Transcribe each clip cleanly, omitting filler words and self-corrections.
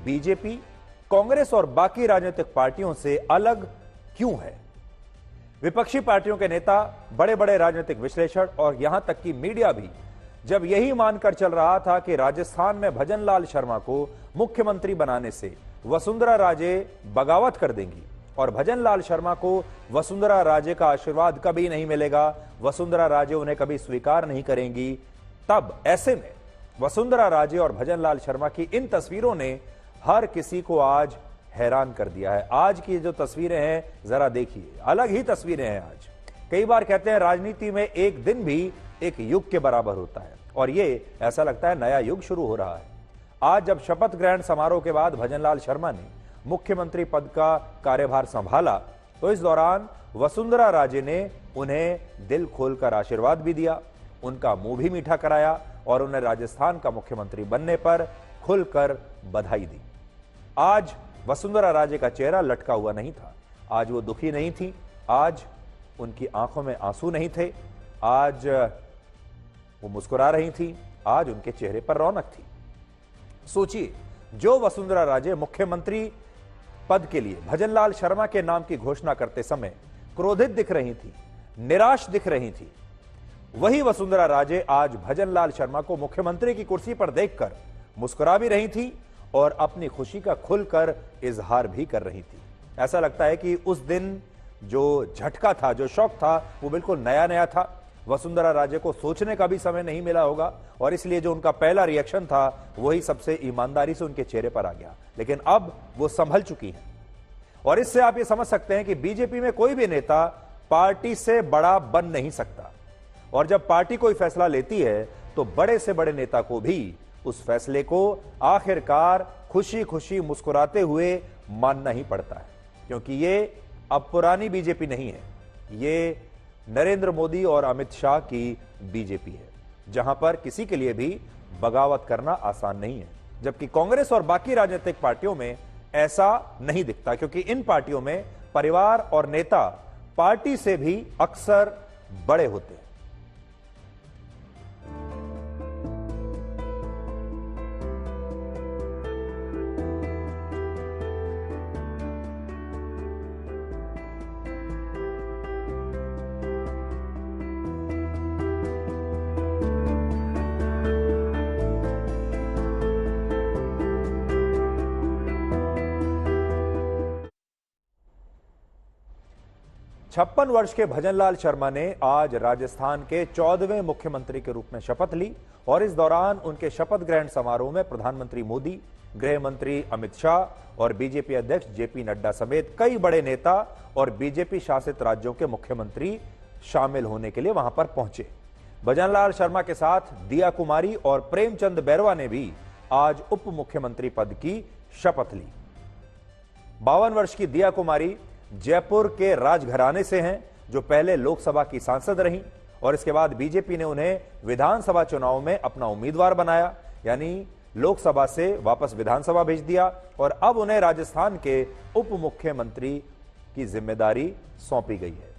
BJP Congress और बाकी राजनीतिक पार्टियों से अलग क्यों है? विपक्षी पार्टियों के नेता, बड़े बड़े राजनीतिक विश्लेषण और यहां तक कि मीडिया भी जब यही मानकर चल रहा था कि राजस्थान में भजनलाल शर्मा को मुख्यमंत्री बनाने से वसुंधरा राजे बगावत कर देंगी और भजनलाल शर्मा को वसुंधरा राजे का आशीर्वाद कभी नहीं मिलेगा, वसुंधरा राजे उन्हें कभी स्वीकार नहीं करेंगी, तब ऐसे में वसुंधरा राजे और भजनलाल शर्मा की इन तस्वीरों ने हर किसी को आज हैरान कर दिया है। आज की जो तस्वीरें हैं जरा देखिए, अलग ही तस्वीरें हैं। आज कई बार कहते हैं राजनीति में एक दिन भी एक युग के बराबर होता है और ये ऐसा लगता है नया युग शुरू हो रहा है। आज जब शपथ ग्रहण समारोह के बाद भजनलाल शर्मा ने मुख्यमंत्री पद का कार्यभार संभाला तो इस दौरान वसुंधरा राजे ने उन्हें दिल खोलकर आशीर्वाद भी दिया, उनका मुंह भी मीठा कराया और उन्हें राजस्थान का मुख्यमंत्री बनने पर खुलकर बधाई दी। आज वसुंधरा राजे का चेहरा लटका हुआ नहीं था, आज वो दुखी नहीं थी, आज उनकी आंखों में आंसू नहीं थे, आज वो मुस्कुरा रही थी, आज उनके चेहरे पर रौनक थी। सोचिए, जो वसुंधरा राजे मुख्यमंत्री पद के लिए भजनलाल शर्मा के नाम की घोषणा करते समय क्रोधित दिख रही थी, निराश दिख रही थी, वही वसुंधरा राजे आज भजनलाल शर्मा को मुख्यमंत्री की कुर्सी पर देखकर मुस्कुरा भी रही थी और अपनी खुशी का खुलकर इजहार भी कर रही थी। ऐसा लगता है कि उस दिन जो झटका था, जो शौक था, वो बिल्कुल नया नया था। वसुंधरा राजे को सोचने का भी समय नहीं मिला होगा और इसलिए जो उनका पहला रिएक्शन था वही सबसे ईमानदारी से उनके चेहरे पर आ गया। लेकिन अब वो संभल चुकी हैं और इससे आप ये समझ सकते हैं कि बीजेपी में कोई भी नेता पार्टी से बड़ा बन नहीं सकता और जब पार्टी कोई फैसला लेती है तो बड़े से बड़े नेता को भी उस फैसले को आखिरकार खुशी खुशी मुस्कुराते हुए मानना ही पड़ता है, क्योंकि ये अब पुरानी बीजेपी नहीं है, ये नरेंद्र मोदी और अमित शाह की बीजेपी है, जहां पर किसी के लिए भी बगावत करना आसान नहीं है। जबकि कांग्रेस और बाकी राजनीतिक पार्टियों में ऐसा नहीं दिखता, क्योंकि इन पार्टियों में परिवार और नेता पार्टी से भी अक्सर बड़े होते हैं। छप्पन वर्ष के भजनलाल शर्मा ने आज राजस्थान के 14वें मुख्यमंत्री के रूप में शपथ ली और इस दौरान उनके शपथ ग्रहण समारोह में प्रधानमंत्री मोदी, गृह मंत्री अमित शाह और बीजेपी अध्यक्ष जेपी नड्डा समेत कई बड़े नेता और बीजेपी शासित राज्यों के मुख्यमंत्री शामिल होने के लिए वहां पर पहुंचे। भजनलाल शर्मा के साथ दिया कुमारी और प्रेमचंद बैरवा ने भी आज उप मुख्यमंत्री पद की शपथ ली। 52 वर्ष की दिया कुमारी जयपुर के राजघराने से हैं, जो पहले लोकसभा की सांसद रहीं और इसके बाद बीजेपी ने उन्हें विधानसभा चुनाव में अपना उम्मीदवार बनाया, यानी लोकसभा से वापस विधानसभा भेज दिया और अब उन्हें राजस्थान के उप मुख्यमंत्री की जिम्मेदारी सौंपी गई है।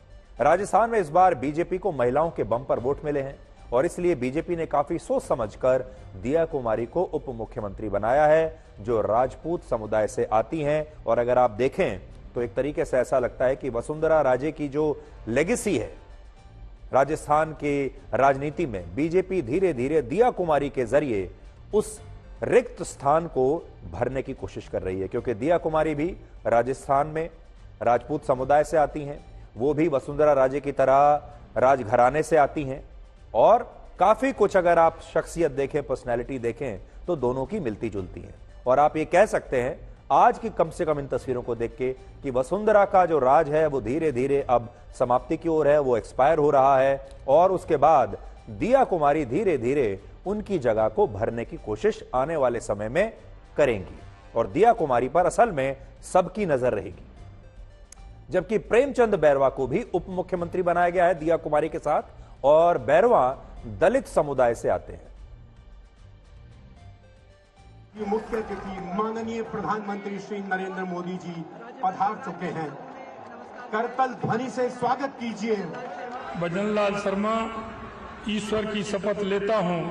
राजस्थान में इस बार बीजेपी को महिलाओं के बंपर वोट मिले हैं और इसलिए बीजेपी ने काफी सोच समझकर दिया कुमारी को उप मुख्यमंत्री बनाया है, जो राजपूत समुदाय से आती हैं। और अगर आप देखें तो एक तरीके से ऐसा लगता है कि वसुंधरा राजे की जो लेगेसी है राजस्थान की राजनीति में, बीजेपी धीरे धीरे दिया कुमारी के जरिए उस रिक्त स्थान को भरने की कोशिश कर रही है, क्योंकि दिया कुमारी भी राजस्थान में राजपूत समुदाय से आती हैं, वो भी वसुंधरा राजे की तरह राजघराने से आती हैं और काफी कुछ अगर आप शख्सियत देखें, पर्सनैलिटी देखें तो दोनों की मिलती जुलती है। और आप ये कह सकते हैं आज की कम से कम इन तस्वीरों को देख के कि वसुंधरा का जो राज है वो धीरे धीरे अब समाप्ति की ओर है, वो एक्सपायर हो रहा है और उसके बाद दिया कुमारी धीरे धीरे उनकी जगह को भरने की कोशिश आने वाले समय में करेंगी और दिया कुमारी पर असल में सबकी नजर रहेगी। जबकि प्रेमचंद बैरवा को भी उप मुख्यमंत्री बनाया गया है दिया कुमारी के साथ और बैरवा दलित समुदाय से आते हैं। मुख्य अतिथि माननीय प्रधानमंत्री श्री नरेंद्र मोदी जी पधार चुके हैं। करतल ध्वनि से स्वागत कीजिए। भजनलाल शर्मा, ईश्वर की शपथ लेता हूं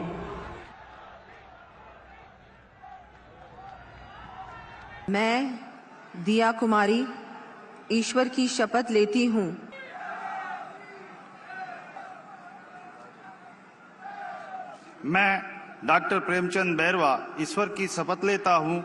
मैं दिया कुमारी ईश्वर की शपथ लेती हूँ। मैं डॉक्टर प्रेमचंद बैरवा ईश्वर की शपथ लेता हूँ।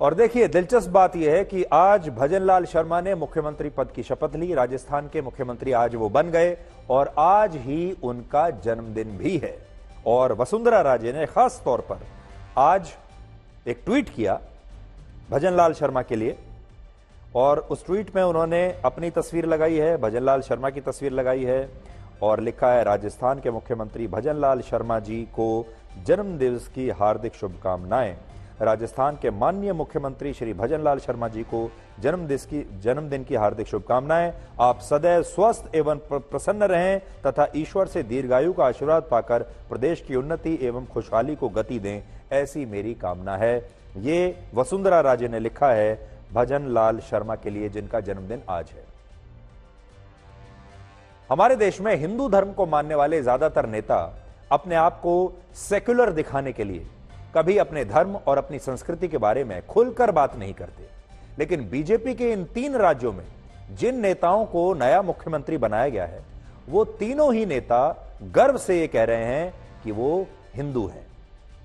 और देखिए, दिलचस्प बात यह है कि आज भजनलाल शर्मा ने मुख्यमंत्री पद की शपथ ली। राजस्थान के मुख्यमंत्री आज वो बन गए और आज ही उनका जन्मदिन भी है। और वसुंधरा राजे ने खास तौर पर आज एक ट्वीट किया भजनलाल शर्मा के लिए, और उस ट्वीट में उन्होंने अपनी तस्वीर लगाई है, भजनलाल शर्मा की तस्वीर लगाई है और लिखा है, राजस्थान के मुख्यमंत्री भजनलाल शर्मा जी को जन्मदिवस की हार्दिक शुभकामनाएं। राजस्थान के माननीय मुख्यमंत्री श्री भजनलाल शर्मा जी को जन्मदिन की हार्दिक शुभकामनाएं। आप सदैव स्वस्थ एवं प्रसन्न रहें तथा ईश्वर से दीर्घायु का आशीर्वाद पाकर प्रदेश की उन्नति एवं खुशहाली को गति दें, ऐसी मेरी कामना है। ये वसुंधरा राजे ने लिखा है भजनलाल शर्मा के लिए, जिनका जन्मदिन आज है। हमारे देश में हिंदू धर्म को मानने वाले ज्यादातर नेता अपने आप को सेक्युलर दिखाने के लिए कभी अपने धर्म और अपनी संस्कृति के बारे में खुलकर बात नहीं करते। लेकिन बीजेपी के इन 3 राज्यों में जिन नेताओं को नया मुख्यमंत्री बनाया गया है, वो तीनों ही नेता गर्व से ये कह रहे हैं कि वो हिंदू हैं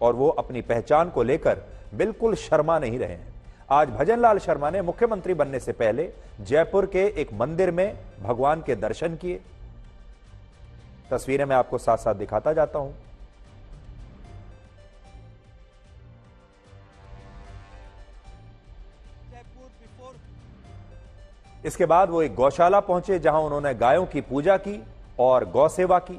और वो अपनी पहचान को लेकर बिल्कुल शर्मा नहीं रहे हैं। आज भजनलाल शर्मा ने मुख्यमंत्री बनने से पहले जयपुर के एक मंदिर में भगवान के दर्शन किए। तस्वीरें मैं आपको साथ साथ दिखाता जाता हूं। इसके बाद वो एक गौशाला पहुंचे जहां उन्होंने गायों की पूजा की और गौ सेवा की।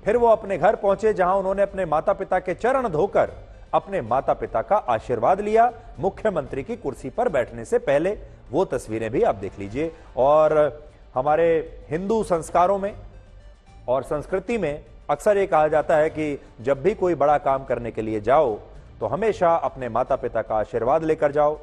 फिर वो अपने घर पहुंचे जहां उन्होंने अपने माता पिता के चरण धोकर अपने माता पिता का आशीर्वाद लिया मुख्यमंत्री की कुर्सी पर बैठने से पहले। वो तस्वीरें भी आप देख लीजिए। और हमारे हिंदू संस्कारों में और संस्कृति में अक्सर ये कहा जाता है कि जब भी कोई बड़ा काम करने के लिए जाओ तो हमेशा अपने माता पिता का आशीर्वाद लेकर जाओ।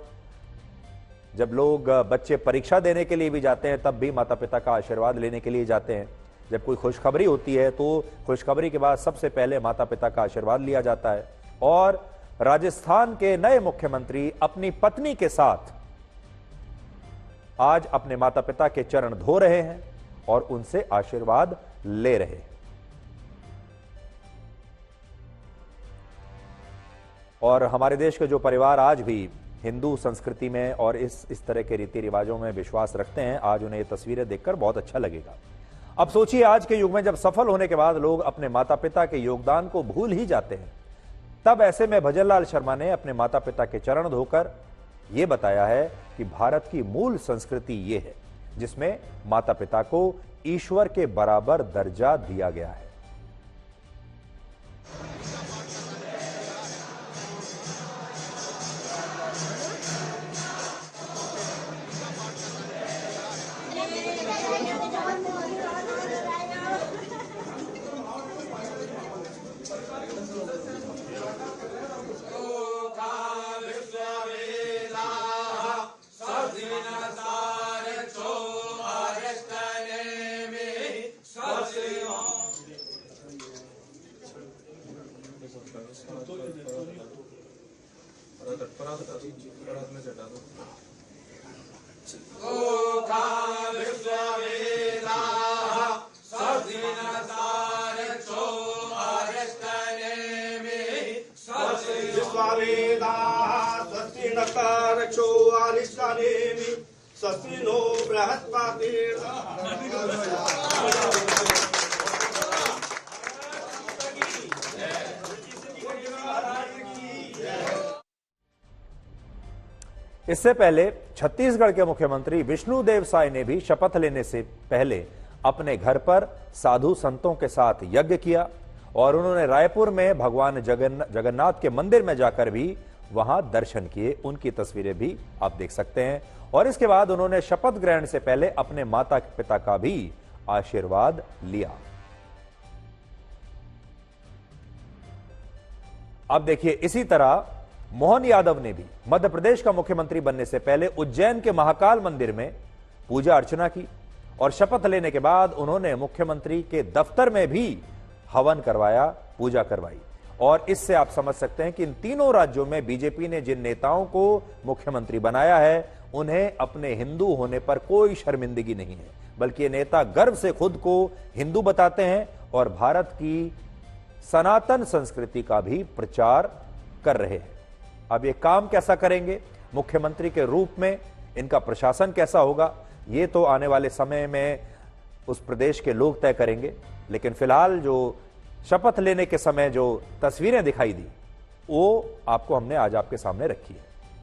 जब लोग बच्चे परीक्षा देने के लिए भी जाते हैं तब भी माता पिता का आशीर्वाद लेने के लिए जाते हैं। जब कोई खुशखबरी होती है तो खुशखबरी के बाद सबसे पहले माता पिता का आशीर्वाद लिया जाता है। और राजस्थान के नए मुख्यमंत्री अपनी पत्नी के साथ आज अपने माता पिता के चरण धो रहे हैं और उनसे आशीर्वाद ले रहे हैं। और हमारे देश के जो परिवार आज भी हिंदू संस्कृति में और इस तरह के रीति रिवाजों में विश्वास रखते हैं, आज उन्हें ये तस्वीरें देखकर बहुत अच्छा लगेगा। अब सोचिए, आज के युग में जब सफल होने के बाद लोग अपने माता पिता के योगदान को भूल ही जाते हैं, तब ऐसे में भजनलाल शर्मा ने अपने माता पिता के चरण धोकर यह बताया है कि भारत की मूल संस्कृति ये है जिसमें माता पिता को ईश्वर के बराबर दर्जा दिया गया है। इससे पहले छत्तीसगढ़ के मुख्यमंत्री विष्णुदेव साय ने भी शपथ लेने से पहले अपने घर पर साधु संतों के साथ यज्ञ किया और उन्होंने रायपुर में भगवान जगन्नाथ के मंदिर में जाकर भी वहां दर्शन किए। उनकी तस्वीरें भी आप देख सकते हैं। और इसके बाद उन्होंने शपथ ग्रहण से पहले अपने माता पिता का भी आशीर्वाद लिया। अब देखिए, इसी तरह मोहन यादव ने भी मध्य प्रदेश का मुख्यमंत्री बनने से पहले उज्जैन के महाकाल मंदिर में पूजा अर्चना की और शपथ लेने के बाद उन्होंने मुख्यमंत्री के दफ्तर में भी हवन करवाया, पूजा करवाई। और इससे आप समझ सकते हैं कि इन तीनों राज्यों में बीजेपी ने जिन नेताओं को मुख्यमंत्री बनाया है, उन्हें अपने हिंदू होने पर कोई शर्मिंदगी नहीं है, बल्कि ये नेता गर्व से खुद को हिंदू बताते हैं और भारत की सनातन संस्कृति का भी प्रचार कर रहे हैं। अब ये काम कैसा करेंगे, मुख्यमंत्री के रूप में इनका प्रशासन कैसा होगा, ये तो आने वाले समय में उस प्रदेश के लोग तय करेंगे। लेकिन फिलहाल जो शपथ लेने के समय जो तस्वीरें दिखाई दी, वो आपको हमने आज आपके सामने रखी है।